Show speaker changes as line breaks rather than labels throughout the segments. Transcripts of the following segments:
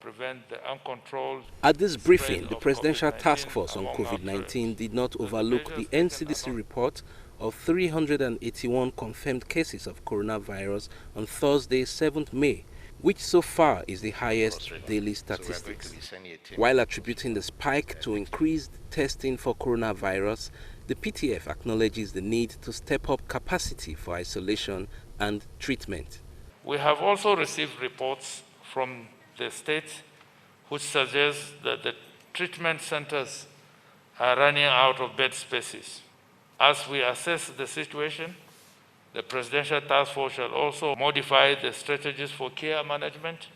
prevent the uncontrolled.
At this briefing, the Presidential Task Force on COVID-19 did not overlook the NCDC report of 381 confirmed cases of coronavirus on Thursday, 7th May, which so far is the highest daily statistics. While attributing the spike to increased testing for coronavirus, the PTF acknowledges the need to step up capacity for isolation and treatment.
We have also received reports from the state which suggests that the treatment centers are running out of bed spaces. As we assess the situation, the Presidential Task Force shall also modify the strategies for care management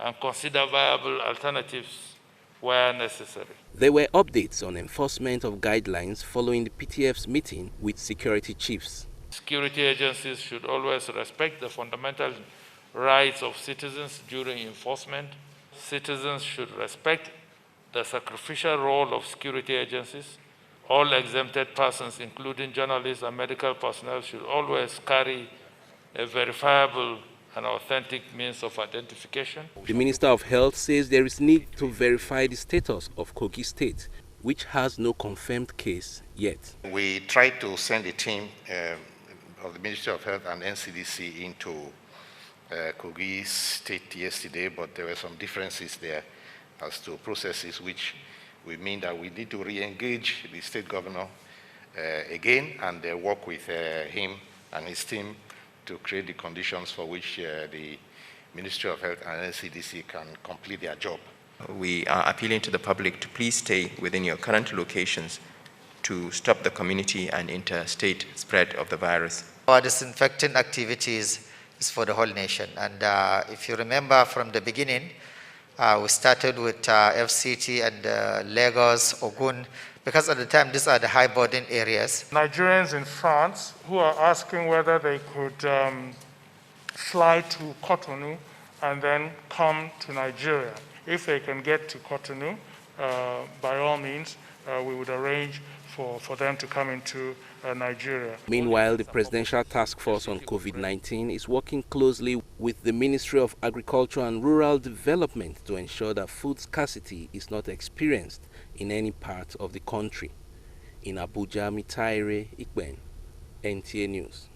and consider viable alternatives where necessary.
There were updates on enforcement of guidelines following the PTF's meeting with security chiefs.
Security agencies should always respect the fundamental rights of citizens during enforcement. Citizens should respect the sacrificial role of security agencies. All exempted persons, including journalists and medical personnel, should always carry a verifiable and authentic means of identification.
The Minister of Health says there is need to verify the status of Kogi State, which has no confirmed case yet.
We tried to send a team of the Ministry of Health and NCDC into Kogi State yesterday, but there were some differences there as to processes, which we mean that we need to re-engage the state governor again and work with him and his team to create the conditions for which the Ministry of Health and NCDC can complete their job.
We are appealing to the public to please stay within your current locations to stop the community and interstate spread of the virus.
Our disinfecting activities is for the whole nation. And if you remember from the beginning, we started with FCT and Lagos, Ogun, because at the time these are the high burden areas.
Nigerians in France who are asking whether they could fly to Cotonou and then come to Nigeria. If they can get to Cotonou, by all means, we would arrange for them to come into Nigeria.
Meanwhile, the Presidential Task Force on COVID-19 is working closely with the Ministry of Agriculture and Rural Development to ensure that food scarcity is not experienced in any part of the country. In Abuja, Mitaire Ikben, NTA News.